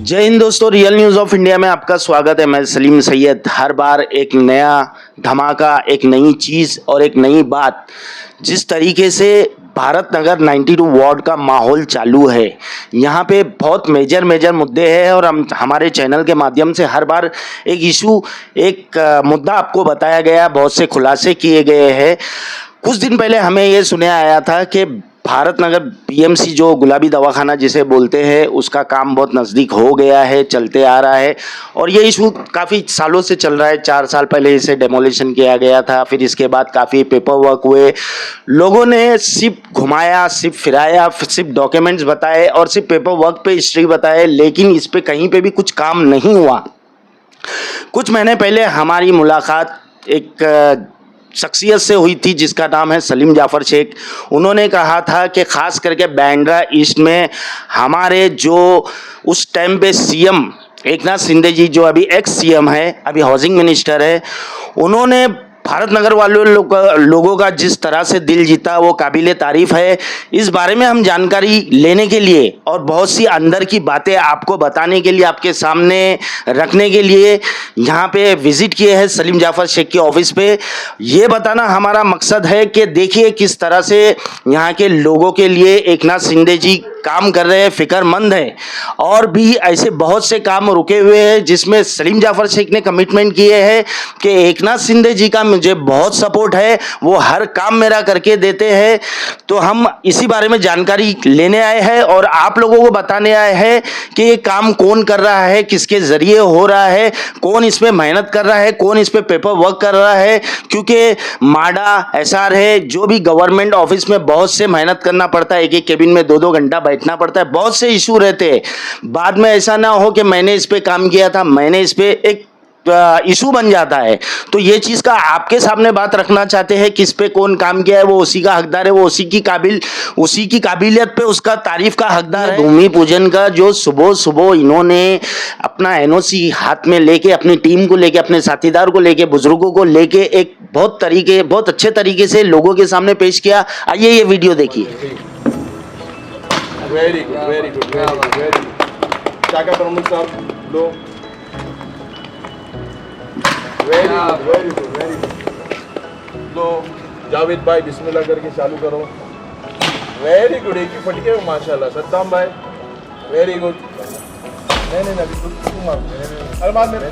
जय हिंद दोस्तों, real news of India में आपका स्वागत है। मैं सलीम सैयद। हर बार एक नया धमाका, एक नई चीज़ और एक नई बात। जिस तरीके से भारत नगर 92 वार्ड का माहौल चालू है, यहाँ पे बहुत मेजर मुद्दे हैं और हमारे चैनल के माध्यम से हर बार एक इशू, एक मुद्दा आपको बताया गया, बहुत से खुलासे किए गए हैं। कुछ दिन पहले हमें ये सुने आया था कि भारत नगर बीएमसी जो गुलाबी दवाखाना जिसे बोलते हैं, उसका काम बहुत नज़दीक हो गया है, चलते आ रहा है और ये इशू काफ़ी सालों से चल रहा है। 4 साल पहले इसे डेमोलिशन किया गया था, फिर इसके बाद काफ़ी पेपर वर्क हुए, लोगों ने सिर्फ घुमाया, सिर्फ फिराया, सिर्फ डॉक्यूमेंट्स बताए और सिर्फ पेपर वर्क पे हिस्ट्री बताए, लेकिन इस पर कहीं पे भी कुछ काम नहीं हुआ। कुछ महीने पहले हमारी मुलाकात एक शख्सियत से हुई थी जिसका नाम है सलीम जाफर शेख। उन्होंने कहा था कि ख़ास करके बांद्रा ईस्ट में हमारे जो उस टाइम पे सीएम एकनाथ शिंदे जी, जो अभी एक्स सीएम है, अभी हाउसिंग मिनिस्टर है, उन्होंने भारत नगर वाले लोगों का जिस तरह से दिल जीता वो काबिले तारीफ़ है। इस बारे में हम जानकारी लेने के लिए और बहुत सी अंदर की बातें आपको बताने के लिए, आपके सामने रखने के लिए यहाँ पे विज़िट किए हैं सलीम जाफर शेख के ऑफिस पे। ये बताना हमारा मकसद है कि देखिए किस तरह से यहाँ के लोगों के लिए एकनाथ शिंदे जी काम कर रहे हैं, फिक्रमंद है। और भी ऐसे बहुत से काम रुके हुए हैं जिसमें सलीम जाफर शेख ने कमिटमेंट किए हैं कि एकनाथ शिंदे जी का मुझे बहुत सपोर्ट है, वो हर काम मेरा करके देते हैं। तो हम इसी बारे में जानकारी लेने आए हैं और आप लोगों को बताने आए हैं कि ये काम कौन कर रहा है, किसके ज़रिए हो रहा है, कौन इस पर मेहनत कर रहा है, कौन इस पर पेपर वर्क कर रहा है। क्योंकि माडा एसआर है, जो भी गवर्नमेंट ऑफिस में बहुत से मेहनत करना पड़ता है, एक केबिन में 2-2 घंटा बैठना पड़ता है, बहुत से इशू रहते हैं। बाद में ऐसा ना हो कि मैंने इस पे काम किया था, मैंने इस पे एक इशू बन जाता है। तो ये चीज़ का आपके सामने बात रखना चाहते हैं, किस पे कौन काम किया है, वो उसी का हकदार है, वो उसी की काबिलियत पे उसका तारीफ का हकदार है। भूमि पूजन का जो सुबह इन्होंने अपना एनओसी हाथ में लेके, अपनी टीम को लेके, अपने साथीदार को लेके, बुजुर्गों को लेके एक बहुत अच्छे तरीके से लोगों के सामने पेश किया। आइए ये वीडियो देखिए। Very good. शाखा प्रमुख साहब लो। वेरी गुड लो। जावेद भाई बिस्मिल्लाह करके चालू करो। Very good. एक ही फटके में माशाल्लाह। सद्दाम भाई वेरी गुड। नहीं अभी तुम मार। अरे मार मेरे।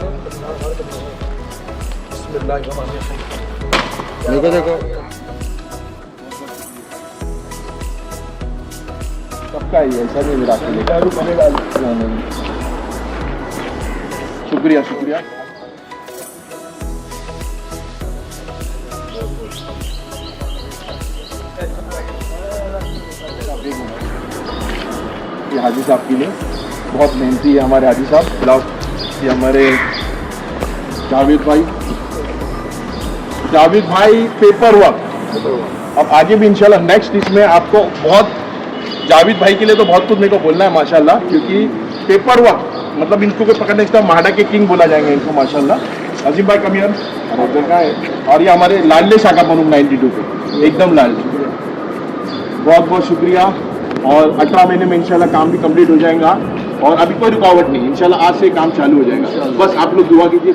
बिस्मिल्लाह देखो सबका ही ऐसा नहीं मेरा शुक्रिया। ये हाजी साहब के लिए बहुत मेहनती है हमारे हाजी साहब। ये हमारे जावेद भाई पेपर वर्क। अब आगे भी इंशाल्लाह नेक्स्ट इसमें आपको बहुत, जावेद भाई के लिए तो बहुत कुछ मेरे को बोलना है माशाल्लाह, क्योंकि पेपर वर्क मतलब इनको कोई पकड़ने का माडा के किंग बोला जाएंगे इनको माशाल्लाह। अजीम भाई कमियान और ये हमारे लाडले शाखा प्रमुख 92 पे एकदम लाडले। बहुत शुक्रिया। और 18 महीने में इंशाल्लाह काम भी कंप्लीट हो जाएगा और अभी कोई रुकावट नहीं, इंशाल्लाह आज से काम चालू हो जाएगा। बस आप लोग दुआ कीजिए।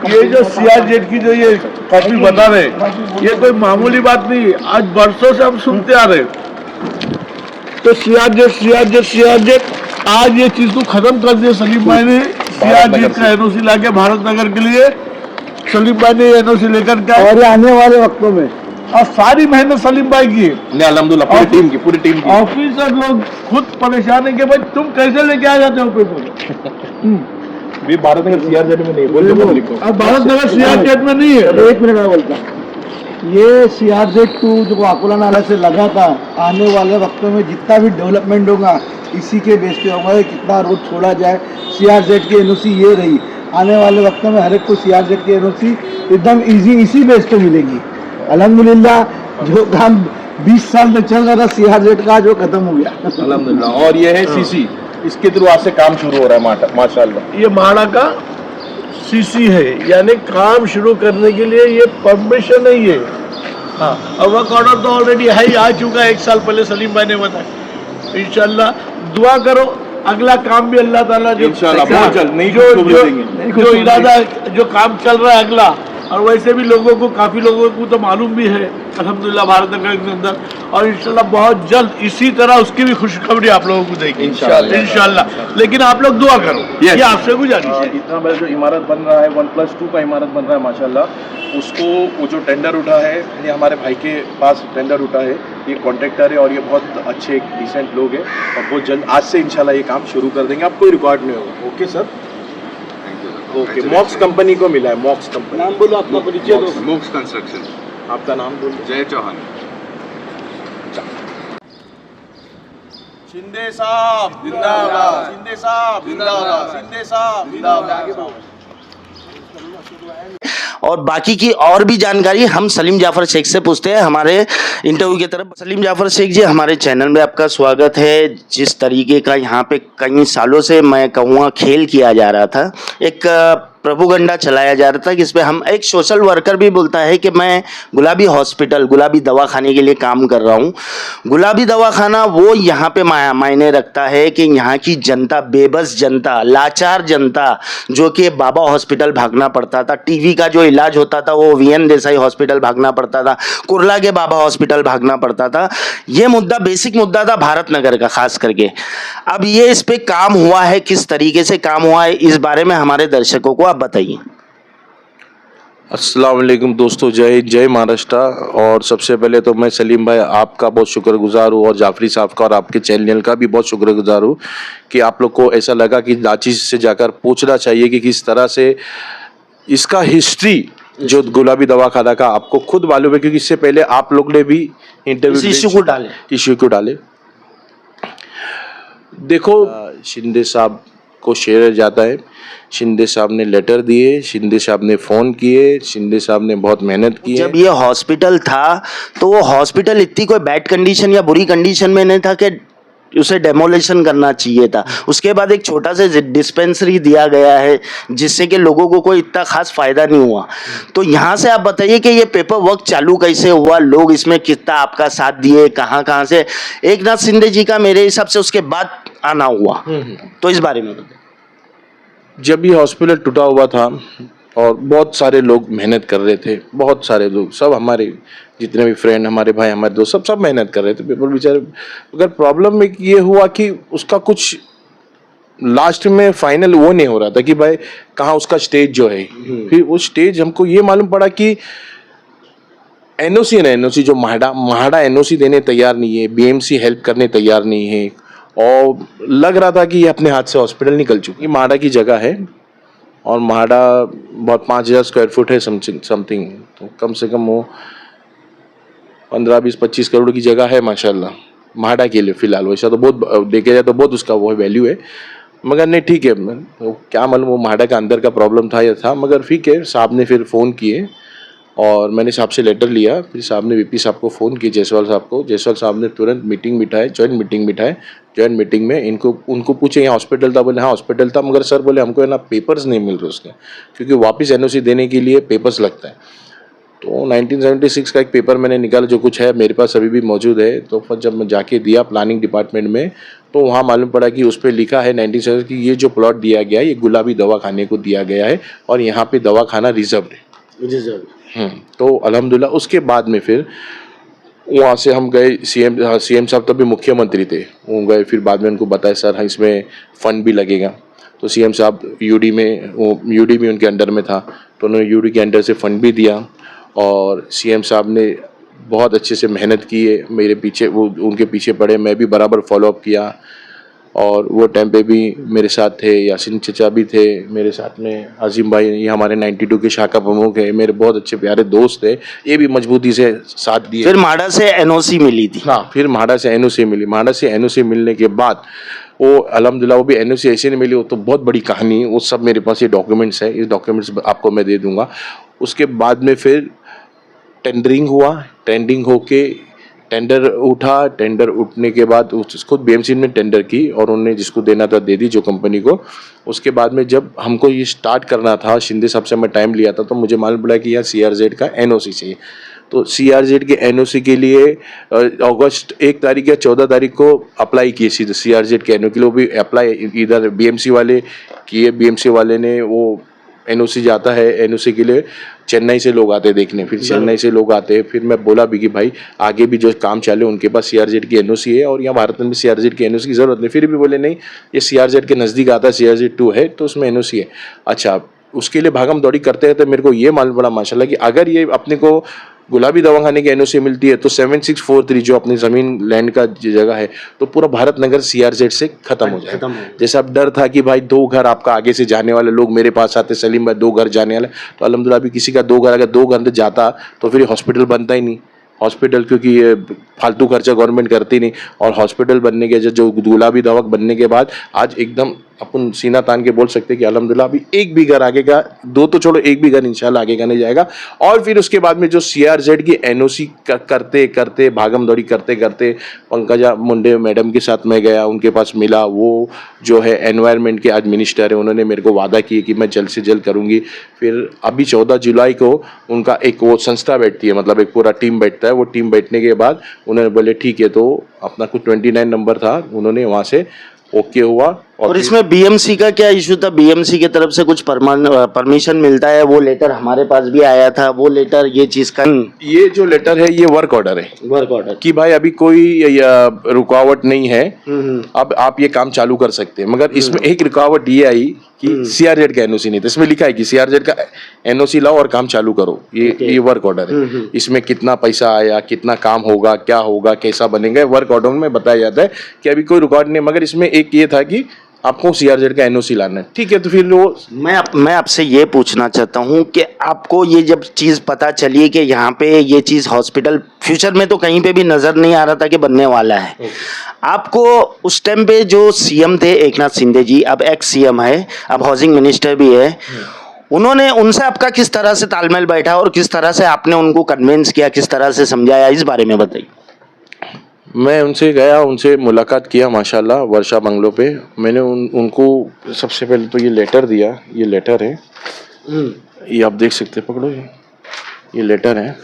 ये जो सीआरजेड की जो ये कॉपी बता रहे, ये कोई मामूली बात नहीं। आज बरसों से हम सुनते आ रहे, तो सीआरजेड आज ये चीज को खत्म कर दिया सलीम भाई ने। सीआरजेड का एनओसी लाके भारत नगर के लिए सलीम भाई ने एनओसी लेकर के, और आने वाले वक्तों में और सारी मेहनत सलीम भाई की अल्हम्दुलिल्लाह पूरी टीम की। ऑफिसर लोग खुद परेशान है कि भाई तुम कैसे लेके आ जाते हो पेपर। भी भारत नगर सीआरजेड में नहीं बोल रहे, अब भारत नगर सीआरजेड में नहीं है। एक मिनट में बोलता, ये सीआरजेड 2 जो अकोला नाला से लगा था, आने वाले वक्तों में जितना भी डेवलपमेंट होगा इसी के बेस पे होगा। कितना रोड छोड़ा जाए, सीआरजेड की एनओसी ये रही, आने वाले वक्तों में हर एक को सीआरजेड की एनओसी एकदम इजी इसी बेस पे मिलेगी। अल्हम्दुलिल्लाह जो काम 20 साल में चल रहा था सीआरजेड का, जो खत्म हो गया अल्हम्दुलिल्लाह। और ये है सीसी, इसके थ्रू आज से काम शुरू हो रहा है माशाल्लाह। ये माड़ा का सीसी है, यानी काम शुरू करने के लिए ये परमिशन है। ये हाँ, और वर्क ऑर्डर तो ऑलरेडी है ही, आ चुका है 1 साल पहले सलीम भाई ने बताया। इंशाल्लाह दुआ करो, अगला काम भी अल्लाह ताला जो इंशाल्लाह बहुत जल्द नई जो खुशखबरी जो, देंगे। जो इरादा जो काम चल रहा है अगला, और वैसे भी लोगों को, काफ़ी लोगों को तो मालूम भी है अल्हम्दुलिल्लाह भारत नगर के अंदर, और इंशाल्लाह बहुत जल्द इसी तरह उसकी भी खुशखबरी आप लोगों को देंगे इंशाल्लाह। लेकिन आप लोग दुआ करो, Yes. ये आपसे गुजारिश है। इतना बड़ा जो इमारत बन रहा है 1+2 का इमारत बन रहा है माशाल्लाह, उसको वो जो टेंडर उठा है, ये हमारे भाई के पास टेंडर उठा है, ये कॉन्ट्रैक्टर है और ये बहुत अच्छे डिसेंट लोग हैं, और बहुत जल्द आज से इंशाल्लाह ये काम शुरू कर देंगे, अब कोई रिकॉर्ड नहीं होगा। Okay sir, okay. मॉक्स कंपनी को मिला है, मॉक्स कंपनी। नाम बोलो, अपना परिचय दो। मोक्स कंस्ट्रक्शन, आपका नाम बोलिए। जय चौहान। शिंदे साहब जिंदाबाद, शिंदे साहब जिंदाबाद, शिंदे साहब जिंदाबाद। और बाकी की और भी जानकारी हम सलीम जाफर शेख से पूछते हैं हमारे इंटरव्यू की तरफ। सलीम जाफर शेख जी, हमारे चैनल में आपका स्वागत है। जिस तरीके का यहाँ पे कई सालों से मैं कहूँगा खेल किया जा रहा था, एक प्रभुगंडा चलाया जा रहा था, जिसपे हम एक सोशल वर्कर भी बोलता है कि मैं गुलाबी हॉस्पिटल, गुलाबी दवाखाने के लिए काम कर रहा हूँ। गुलाबी दवाखाना वो यहाँ पे मायने रखता है कि यहाँ की जनता, बेबस जनता, लाचार जनता, जो कि बाबा हॉस्पिटल भागना पड़ता था, टीवी का जो इलाज होता था वो वीएन देसाई हॉस्पिटल भागना पड़ता था, कुर्ला के बाबा हॉस्पिटल भागना पड़ता था। ये मुद्दा, बेसिक मुद्दा था भारत नगर का खास करके। अब ये इस पे काम हुआ है, किस तरीके से काम हुआ है, इस बारे में हमारे दर्शकों को आप बताइए। अस्सलाम वालेकुम दोस्तों, जय महाराष्ट्र। और सबसे पहले तो मैं सलीम भाई आपका बहुत शुक्रगुजार हूँ, और जाफरी साहब का और आपके चैनल का भी बहुत शुक्रगुजार हूँ कि आप लोग को ऐसा लगा कि रांची से जाकर पूछना चाहिए कि किस तरह से इसका हिस्ट्री जो गुलाबी दवाखाना का आपको खुद मालूम है, क्योंकि इससे पहले आप लोग ने भी इंटरव्यू इश्यू को डाले। देखो, शिंदे साहब को शेयर जाता है, शिंदे साहब ने लेटर दिए, शिंदे साहब ने फ़ोन किए, शिंदे साहब ने बहुत मेहनत की। जब ये हॉस्पिटल था तो वो हॉस्पिटल इतनी कोई बैड कंडीशन या बुरी कंडीशन में नहीं था कि उसे डेमोलिशन करना चाहिए था। उसके बाद एक छोटा सा डिस्पेंसरी दिया गया है, जिससे कि लोगों को कोई इतना खास फायदा नहीं हुआ। तो यहाँ से आप बताइए कि ये पेपर वर्क चालू कैसे हुआ, लोग इसमें कितना आपका साथ दिए, कहाँ कहाँ से एक नाथ शिंदे जी का मेरे हिसाब से उसके बाद आना हुआ, तो इस बारे में बताइए। जब ये हॉस्पिटल टूटा हुआ था और बहुत सारे लोग मेहनत कर रहे थे, बहुत सारे लोग, सब हमारे जितने भी फ्रेंड, हमारे भाई, हमारे दोस्त, सब मेहनत कर रहे थे पेपर बेचारे। अगर प्रॉब्लम में ये हुआ कि उसका कुछ लास्ट में फाइनल वो नहीं हो रहा था कि भाई कहाँ उसका स्टेज जो है, फिर वो स्टेज हमको ये मालूम पड़ा कि एनओसी जो महाड़ा एनओसी देने तैयार नहीं है, बीएमसी हेल्प करने तैयार नहीं है, और लग रहा था कि ये अपने हाथ से हॉस्पिटल निकल चुकी। महाड़ा की जगह है और महाड़ा बहुत 5000 स्क्वायर फुट है समथिंग, तो कम से कम वो 15-20-25 करोड़ की जगह है माशाल्लाह महाड़ा के लिए फ़िलहाल। वैसा तो बहुत देखे जाए तो बहुत उसका वो वैल्यू है, मगर नहीं ठीक है, तो क्या मालूम वो महाड़ा का अंदर का प्रॉब्लम था या था, मगर ठीक है। साहब ने फिर फ़ोन किए और मैंने साहब से लेटर लिया, फिर साहब ने वीपी साहब को फ़ोन किया, जायसवाल साहब को। जायसवाल साहब ने तुरंत मीटिंग बिठाए, जॉइंट मीटिंग में उनको पूछे यहाँ हॉस्पिटल था, बोले हाँ हॉस्पिटल था, मगर सर बोले हमको है ना पेपर्स नहीं मिल रहे उसके, क्योंकि वापस एनओसी देने के लिए पेपर्स लगता है। तो 1976 का एक पेपर मैंने निकाला, जो कुछ है मेरे पास अभी भी मौजूद है। तो फिर जब मैं जाके दिया प्लानिंग डिपार्टमेंट में, तो वहाँ मालूम पड़ा कि उस पर लिखा है 1976 की ये जो प्लॉट दिया गया है ये गुलाबी दवाखाने को दिया गया है और यहाँ पे दवाखाना रिजर्व है। तो अल्हम्दुलिल्लाह उसके बाद में फिर वहाँ से हम गए, सीएम साहब तभी मुख्यमंत्री थे, वो गए, फिर बाद में उनको बताया सर हाँ इसमें फ़ंड भी लगेगा। तो सीएम साहब यूडी में उनके अंडर में था, तो उन्होंने यूडी के अंडर से फ़ंड भी दिया और सीएम साहब ने बहुत अच्छे से मेहनत की है मेरे पीछे, वो उनके पीछे पड़े, मैं भी बराबर फॉलोअप किया। और वो टाइम पे भी मेरे साथ थे यासीन चचा भी थे मेरे साथ में, आजिम भाई ये हमारे 92 के शाखा प्रमुख है, मेरे बहुत अच्छे प्यारे दोस्त है, ये भी मजबूती से साथ दिए। फिर महाड़ा से एनओसी मिली थी। हाँ, फिर महाड़ा से एनओसी मिली। महाड़ा से एनओसी मिलने के बाद वो अल्हम्दुलिल्लाह वो भी एनओसी ऐसे नहीं मिली, वो तो बहुत बड़ी कहानी है, वो सब मेरे पास ये डॉक्यूमेंट्स है, इस डॉक्यूमेंट्स आपको मैं दे दूंगा। उसके बाद में फिर टेंडरिंग हुआ, टेंडरिंग होके टेंडर उठा, टेंडर उठने के बाद खुद बीएमसी ने टेंडर की और उन्होंने जिसको देना था दे दी, जो कंपनी को। उसके बाद में जब हमको ये स्टार्ट करना था, शिंदे साहब से मैं टाइम लिया था, तो मुझे मालूम पड़ा कि यहाँ CRZ का एनओसी चाहिए। तो CRZ के NOC के लिए अगस्त 1 तारीख या 14 तारीख को अप्लाई किए सीधे CRZ के NOC के लिए, वो भी अप्लाई इधर BMC वाले किए। BMC वाले ने वो NOC जाता है, NOC के लिए चेन्नई से लोग आते हैं देखने, फिर चेन्नई से लोग आते हैं। फिर मैं बोला भी कि भाई आगे भी जो काम चालू उनके पास CRZ की NOC है और यहाँ भारत में भी CRZ की NOC की ज़रूरत नहीं। फिर भी बोले नहीं, ये CRZ के नज़दीक आता है, CRZ 2 है तो उसमें NOC है। अच्छा, उसके लिए भागम दौड़ी करते हैं तो मेरे को ये मालूम पड़ा माशाल्लाह कि अगर ये अपने को गुलाबी दवाखाने की NOC मिलती है तो 7643 जो अपनी ज़मीन लैंड का जगह है तो पूरा भारत नगर CRZ से खत्म हो जाएगा। जैसे अब डर था कि भाई 2 घर आपका आगे से जाने वाले लोग मेरे पास आते, सलीम भाई 2 घर जाने वाले, तो अल्हम्दुलिल्लाह अभी किसी का 2 घर, अगर 2 घर जाता तो फिर हॉस्पिटल बनता ही नहीं। हॉस्पिटल क्योंकि ये फालतू खर्चा गवर्नमेंट करती नहीं, और हॉस्पिटल बनने के जो गुलाबी दवाख बनने के बाद आज एकदम अपन सीना तान के बोल सकते हैं कि अल्हम्दुलिल्लाह अभी एक भी घर आगे का, 2 तो छोड़ो, एक भी घर इंशाल्लाह आगे का नहीं जाएगा। और फिर उसके बाद में जो CRZ की NOC करते करते भागम दौड़ी करते करते पंकजा मुंडे मैडम के साथ मैं गया, उनके पास मिला। वो जो है एनवायरनमेंट के आज मिनिस्टर है, उन्होंने मेरे को वादा किए कि मैं जल्द से जल्द करूँगी। फिर अभी 14 जुलाई को उनका एक वो संस्था बैठती है, मतलब एक पूरा टीम बैठता है। वो टीम बैठने के बाद उन्होंने बोले ठीक है, तो अपना कुछ 29 नंबर था, उन्होंने वहाँ से ओके हुआ। और इसमें BMC का क्या इशू था? BMC की तरफ से कुछ परमिशन मिलता है, वो लेटर हमारे पास भी आया था। वो लेटर ये चीज का, ये जो लेटर है ये वर्क ऑर्डर है, वर्क ऑर्डर कि भाई अभी कोई रुकावट नहीं है, अब आप ये काम चालू कर सकते हैं। मगर इसमें एक रुकावट ये आई कि CRZ का NOC नहीं था। इसमें लिखा है कि CRZ का NOC लाओ और काम चालू करो। ये वर्क ऑर्डर है, इसमें कितना पैसा आया, कितना काम होगा, क्या होगा, कैसा बनेगा, वर्क ऑर्डर में बताया जाता है कि अभी कोई रुकावट नहीं। मगर इसमें एक ये था कि आपको CRZ का NOC लाना है, ठीक है। तो फिर वो मैं आपसे ये पूछना चाहता हूँ कि आपको ये जब चीज़ पता चली कि यहाँ पे ये चीज़ हॉस्पिटल फ्यूचर में तो कहीं पे भी नज़र नहीं आ रहा था कि बनने वाला है, आपको उस टाइम पे जो CM थे एकनाथ शिंदे जी, अब एक्स CM है, अब हाउसिंग मिनिस्टर भी है, उन्होंने उनसे आपका किस तरह से तालमेल बैठा और किस तरह से आपने उनको कन्विंस किया, किस तरह से समझाया, इस बारे में बताइए। मैं उनसे गया, उनसे मुलाकात किया माशाल्लाह वर्षा बंगलो पे। मैंने उनको सबसे पहले तो ये लेटर दिया, ये लेटर है, ये आप देख सकते हैं, पकड़ो, ये लेटर है।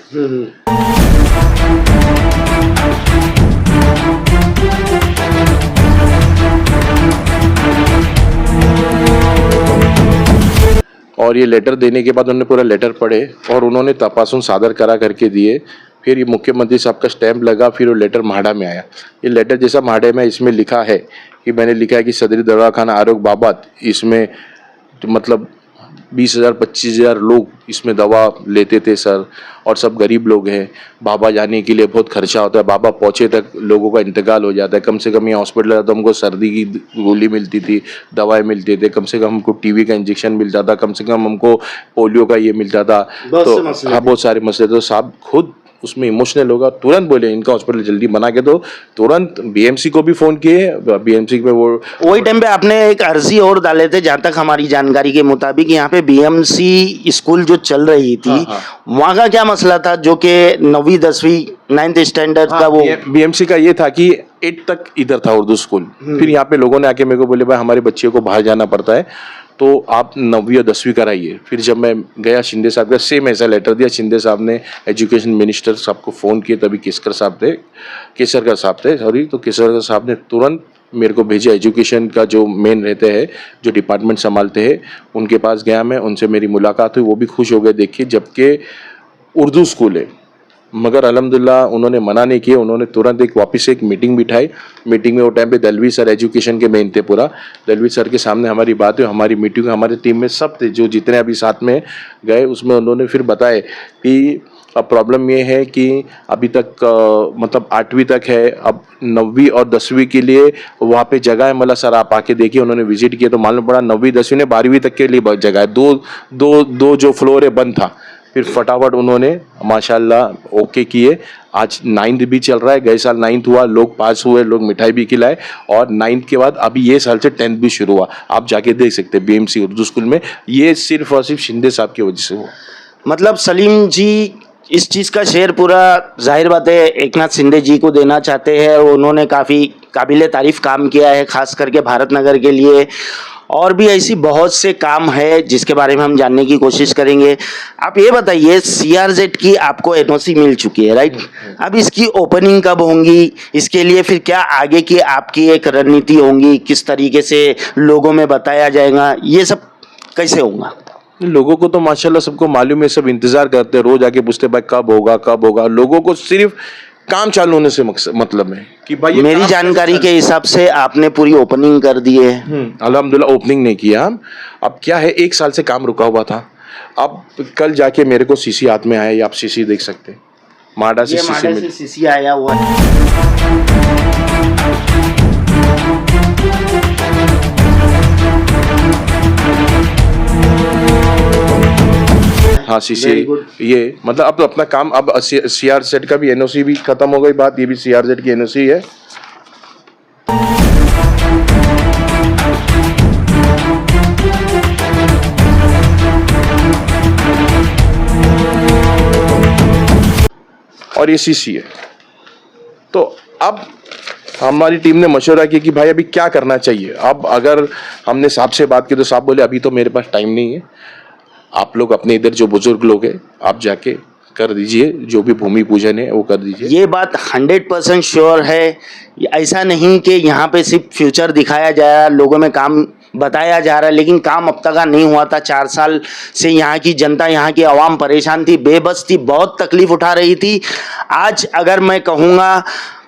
और ये लेटर देने के बाद उन्होंने पूरा लेटर पढ़े और उन्होंने तपासुन सादर करा करके दिए। फिर ये मुख्यमंत्री साहब का स्टैंप लगा, फिर वो लेटर म्हाडा में आया। ये लेटर जैसा म्हाडे में इसमें लिखा है कि मैंने लिखा है कि सदरी दवाखाना आरोग्य बाबत इसमें तो मतलब 20,000 25,000 लोग इसमें दवा लेते थे सर, और सब गरीब लोग हैं। बाबा जाने के लिए बहुत खर्चा होता है, बाबा पहुँचे तक लोगों का इंतकाल हो जाता है। कम से कम यहाँ हॉस्पिटल आता तो हमको सर्दी की गोली मिलती थी, दवाएं मिलती थी, कम से कम हमको TB का इंजेक्शन मिलता था, कम से कम हमको पोलियो का ये मिलता था। तो हाँ, बहुत सारे मसले। तो साहब खुद उसमें इमोशनल होगा, तुरंत बोले इनका हॉस्पिटल जल्दी बना के दो। तुरंत BMC को भी फ़ोन किए, BMC में वो वही टाइम पे आपने एक अर्जी और डाले थे, जहाँ तक हमारी जानकारी के मुताबिक यहाँ पे BMC स्कूल जो चल रही थी, वहाँ का क्या मसला था, जो कि 9वीं 10वीं 9th स्टैंडर्ड का वो BMC का ये था कि 8 तक इधर था उर्दू स्कूल। फिर यहाँ पे लोगों ने आके मेरे को बोले भाई हमारे बच्चे को बाहर जाना पड़ता है, तो आप 9वीं और 10वीं कराइए। फिर जब मैं गया शिंदे साहब का सेम ऐसा लेटर दिया, शिंदे साहब ने एजुकेशन मिनिस्टर साहब को फ़ोन किए, तभी केसरकर साहब थे सॉरी, तो केसरकर साहब ने तुरंत मेरे को भेजा। एजुकेशन का जो मेन रहते हैं, जो डिपार्टमेंट संभालते हैं, उनके पास गया मैं, उनसे मेरी मुलाकात हुई, वो भी खुश हो गए देखिए, जबकि उर्दू स्कूल है। मगर अल्हम्दुलिल्लाह उन्होंने मना नहीं किया, उन्होंने तुरंत एक वापस एक मीटिंग बिठाई। मीटिंग में वो टाइम पे दलवी सर एजुकेशन के मेन थे पूरा, दलवी सर के सामने हमारी बात हुई, हमारी मीटिंग, हमारे टीम में सब थे जो जितने अभी साथ में गए, उसमें उन्होंने फिर बताए कि अब प्रॉब्लम ये है कि अभी तक मतलब 8वीं तक है, अब 9वीं और 10वीं के लिए वहाँ पे जगह है। मतलब सर आप आके देखिए, उन्होंने विजिट किया तो मालूम पड़ा 9वीं 10वीं ने 12वीं तक के लिए जगह है, दो जो फ्लोर है बंद था। फिर फटाफट उन्होंने माशाल्लाह ओके किए। आज 9th भी चल रहा है, गए साल 9th हुआ, लोग पास हुए, लोग मिठाई भी खिलाए, और 9th के बाद अभी ये साल से 10th भी शुरू हुआ। आप जाके देख सकते हैं BMC उर्दू स्कूल में, ये सिर्फ और सिर्फ शिंदे साहब की वजह से हुआ। मतलब सलीम जी इस चीज़ का शेयर पूरा जाहिर बात है एकनाथ शिंदे जी को देना चाहते हैं, और उन्होंने काफ़ी काबिल तारीफ काम किया है, खास करके भारत नगर के लिए। और भी ऐसी बहुत से काम है जिसके बारे में हम जानने की कोशिश करेंगे। आप ये बताइए, CRZ की आपको NOC मिल चुकी है, राइट? अब इसकी ओपनिंग कब होंगी? इसके लिए फिर क्या आगे की आपकी एक रणनीति होंगी? किस तरीके से लोगों में बताया जाएगा? ये सब कैसे होगा? लोगों को तो माशाल्लाह सबको मालूम है, सब इंतजार करते हैं, रोज आके पूछते भाई कब होगा कब होगा। लोगों को सिर्फ काम चालू होने से मतलब है कि भाई ये मेरी काम जानकारी के हिसाब से आपने पूरी ओपनिंग कर दी है। अल्हम्दुलिल्लाह ओपनिंग नहीं किया हम। अब क्या है, 1 साल से काम रुका हुआ था। अब कल जाके मेरे को सीसी हाथ में आया, ये आप सीसी देख सकते हैं, माडा से ये सीसी माडा मिली। से CC आया हुआ है। हाँ सीसी Very good. ये मतलब अब तो अपना काम, अब CRZ का भी NOC भी खत्म हो गई बात, ये भी CRZ की NOC है। और ये CC है। तो अब हमारी टीम ने मशवरा किया कि भाई अभी क्या करना चाहिए। अब अगर हमने साहब से बात की तो साहब बोले अभी तो मेरे पास टाइम नहीं है, आप लोग अपने इधर जो बुजुर्ग लोग हैं आप जाके कर दीजिए, जो भी भूमि पूजन है वो कर दीजिए। ये बात 100% श्योर है। ऐसा नहीं कि यहाँ पे सिर्फ फ्यूचर दिखाया जा रहा है, लोगों में काम बताया जा रहा है, लेकिन काम अब तक नहीं हुआ था। 4 साल से यहाँ की जनता, यहाँ की आवाम परेशान थी, बेबस थी, बहुत तकलीफ उठा रही थी। आज अगर मैं कहूँगा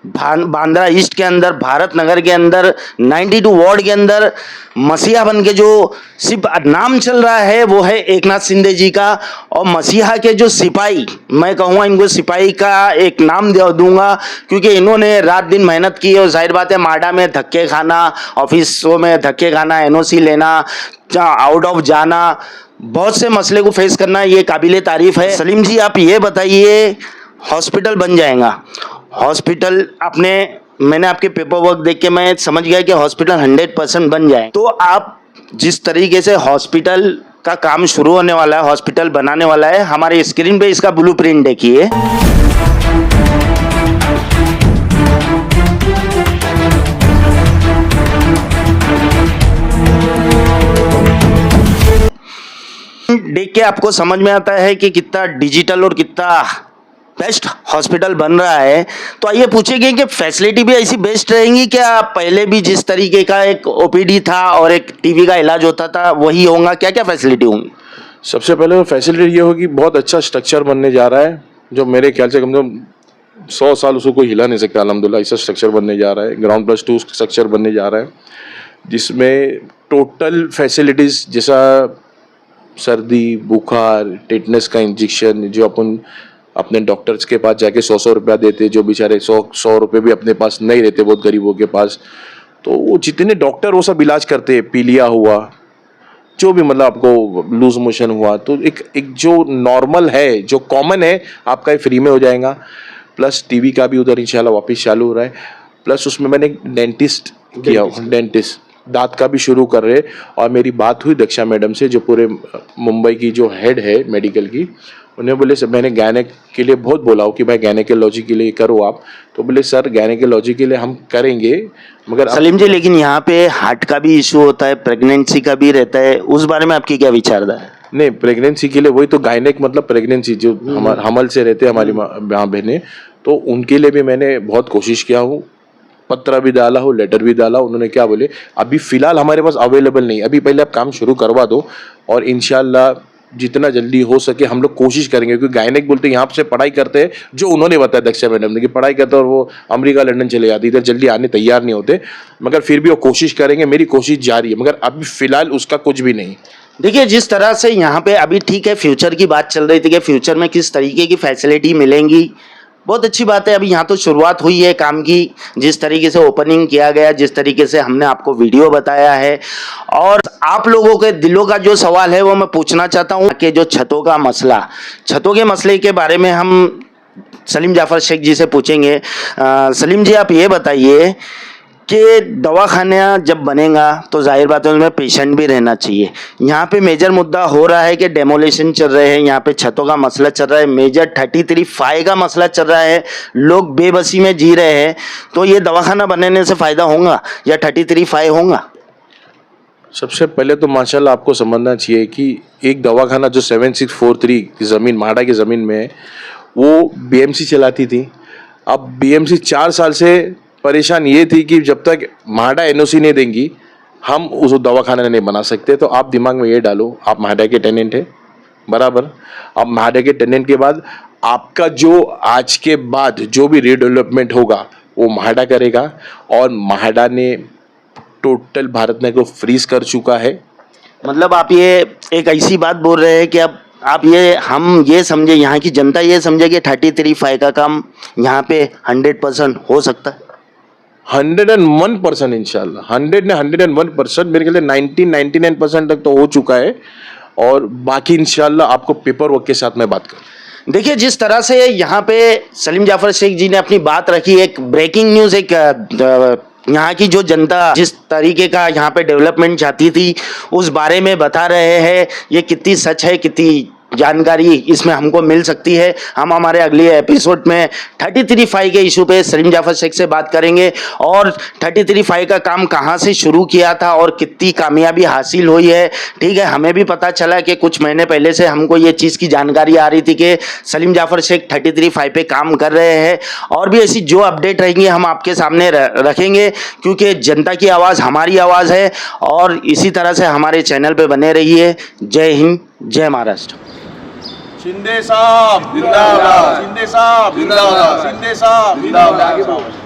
बांद्रा ईस्ट के अंदर, भारत नगर के अंदर, 92 वार्ड के अंदर मसीहा बन के जो सिर्फ नाम चल रहा है वो है एकनाथ शिंदे जी का। और मसीहा के जो सिपाही, मैं कहूँगा इनको सिपाही का एक नाम दूंगा, क्योंकि इन्होंने रात दिन मेहनत की। और जाहिर बात है, माडा में धक्के खाना, ऑफिसों में धक्के खाना, NOC लेना, आउट ऑफ जाना, बहुत से मसले को फेस करना, ये काबिले तारीफ है। सलीम जी आप ये बताइए, हॉस्पिटल बन जाएगा, हॉस्पिटल मैंने आपके पेपर वर्क देख के मैं समझ गया कि हॉस्पिटल 100% बन जाए। तो आप जिस तरीके से हॉस्पिटल का काम शुरू होने वाला है, हॉस्पिटल बनाने वाला है, हमारे स्क्रीन पे इसका ब्लूप्रिंट देखिए। देख के आपको समझ में आता है कि कितना डिजिटल और कितना बेस्ट हॉस्पिटल बन रहा है। तो आइए पूछेंगे कि फैसिलिटी भी ऐसी बेस्ट रहेंगी क्या? पहले भी जिस तरीके का एक OPD था और एक टीबी का इलाज होता था वही होगा? क्या क्या फैसिलिटी होंगी? सबसे पहले तो फैसिलिटी ये होगी, बहुत अच्छा स्ट्रक्चर बनने जा रहा है, जो मेरे ख्याल से कम से कम 100 साल उसको कोई हिला नहीं सकता। अल्हम्दुलिल्लाह ऐसा स्ट्रक्चर बनने जा रहा है, ग्राउंड +2 स्ट्रक्चर बनने जा रहा है, जिसमें टोटल फैसिलिटीज़ जैसा सर्दी, बुखार, टेटनस का इंजेक्शन, जो अपन अपने डॉक्टर्स के पास जाके 100 रुपया देते, जो बेचारे 100 रुपये भी अपने पास नहीं रहते बहुत गरीबों के पास, तो वो जितने डॉक्टर वो सब इलाज करते हैं। पीलिया हुआ, जो भी मतलब आपको लूज मोशन हुआ, तो एक जो नॉर्मल है, जो कॉमन है, आपका फ्री में हो जाएगा। प्लस टीबी का भी उधर इंशाल्लाह वापस चालू हो रहा है। प्लस उसमें मैंने डेंटिस्ट किया, डेंटिस्ट दांत का भी शुरू कर रहे। और मेरी बात हुई दक्षा मैडम से, जो पूरे मुंबई की जो हेड है मेडिकल की, उन्हें बोले सर, मैंने गैनेक के लिए बहुत बोला हो कि भाई गैनेकोलॉजी के लिए करो आप, तो बोले सर गैनेकोलॉजी के लिए हम करेंगे, मगर सलीम जी लेकिन यहाँ पे हार्ट का भी इशू होता है, प्रेगनेंसी का भी रहता है, उस बारे में आपकी क्या विचारधारा है? नहीं, प्रेगनेंसी के लिए वही तो गायनेक मतलब प्रेगनेंसी, जो हमल से रहते हैं हमारी माँ बहनें, तो उनके लिए भी मैंने बहुत कोशिश किया हूँ, पत्र भी डाला हो, लेटर भी डाला। उन्होंने क्या बोले, अभी फिलहाल हमारे पास अवेलेबल नहीं, अभी पहले आप काम शुरू करवा दो, और इंशाल्लाह जितना जल्दी हो सके हम लोग कोशिश करेंगे। क्योंकि गायनेक बोलते हैं यहाँ से पढ़ाई करते हैं, जो उन्होंने बताया दक्षा मैडम ने कि पढ़ाई करते हैं और वो अमेरिका लंदन चले जाते, इधर जल्दी आने तैयार नहीं होते, मगर फिर भी वो कोशिश करेंगे, मेरी कोशिश जारी है, मगर अभी फिलहाल उसका कुछ भी नहीं। देखिए जिस तरह से यहाँ पे अभी ठीक है, फ्यूचर की बात चल रही थी कि फ्यूचर में किस तरीके की फैसिलिटी मिलेंगी, बहुत अच्छी बात है। अभी यहाँ तो शुरुआत हुई है काम की, जिस तरीके से ओपनिंग किया गया, जिस तरीके से हमने आपको वीडियो बताया है, और आप लोगों के दिलों का जो सवाल है वो मैं पूछना चाहता हूँ कि जो छतों का मसला, छतों के मसले के बारे में हम सलीम जाफर शेख जी से पूछेंगे। सलीम जी आप ये बताइए कि दवाखाना जब बनेगा तो जाहिर बात है उसमें पेशेंट भी रहना चाहिए। यहाँ पे मेजर मुद्दा हो रहा है कि डेमोलेशन चल रहे हैं, यहाँ पे छतों का मसला चल रहा है, मेजर 33 का मसला चल रहा है, लोग बेबसी में जी रहे हैं। तो ये दवाखाना बनने से फ़ायदा होगा या 33 होगा? सबसे पहले तो माशाल्लाह आपको समझना चाहिए कि एक दवाखाना जो 7643 की ज़मीन म्हाडा की ज़मीन में है, वो बीएमसी चलाती थी। अब बीएमसी 4 साल से परेशान ये थी कि जब तक म्हाडा एनओसी नहीं देंगी हम उस दवाखाना नहीं बना सकते। तो आप दिमाग में ये डालो, आप म्हाडा के टेनेंट है बराबर। अब म्हाडा के टेनेंट के बाद आपका जो आज के बाद जो भी रीडेवलपमेंट होगा वो म्हाडा करेगा, और म्हाडा ने टोटल भारत ने को फ्रीज कर चुका है। मतलब आप ये एक ऐसी बात बोल रहे हैं कि अब आप ये हम ये समझे, यहाँ की जनता ये समझे कि 33(5) का काम यहाँ पे 100% हो सकता है। 101% इंशाल्लाह, 100 ने 101%, मेरे ख्याल से 99% तक तो हो चुका है, और बाकी इंशाल्लाह आपको पेपर वर्क के साथ मैं बात करूँ। देखिए जिस तरह से यहाँ पे सलीम जाफर शेख जी ने अपनी बात रखी, एक ब्रेकिंग न्यूज़, एक यहाँ की जो जनता जिस तरीके का यहाँ पे डेवलपमेंट चाहती थी उस बारे में बता रहे हैं। ये कितनी सच है, कितनी जानकारी इसमें हमको मिल सकती है, हम हमारे अगले एपिसोड में 33(5) के इशू पे सलीम जाफर शेख से बात करेंगे, और 33(5) का काम कहाँ से शुरू किया था और कितनी कामयाबी हासिल हुई है। ठीक है, हमें भी पता चला कि कुछ महीने पहले से हमको ये चीज़ की जानकारी आ रही थी कि सलीम जाफर शेख 33(5) पे काम कर रहे हैं, और भी ऐसी जो अपडेट रहेंगी हम आपके सामने रखेंगे, क्योंकि जनता की आवाज़ हमारी आवाज़ है। और इसी तरह से हमारे चैनल पे बने रहिए। जय हिंद, जय महाराष्ट्र। शिंदे साहब जिंदाबाद, शिंदे साहब जिंदाबाद, शिंदे साहब जिंदाबाद।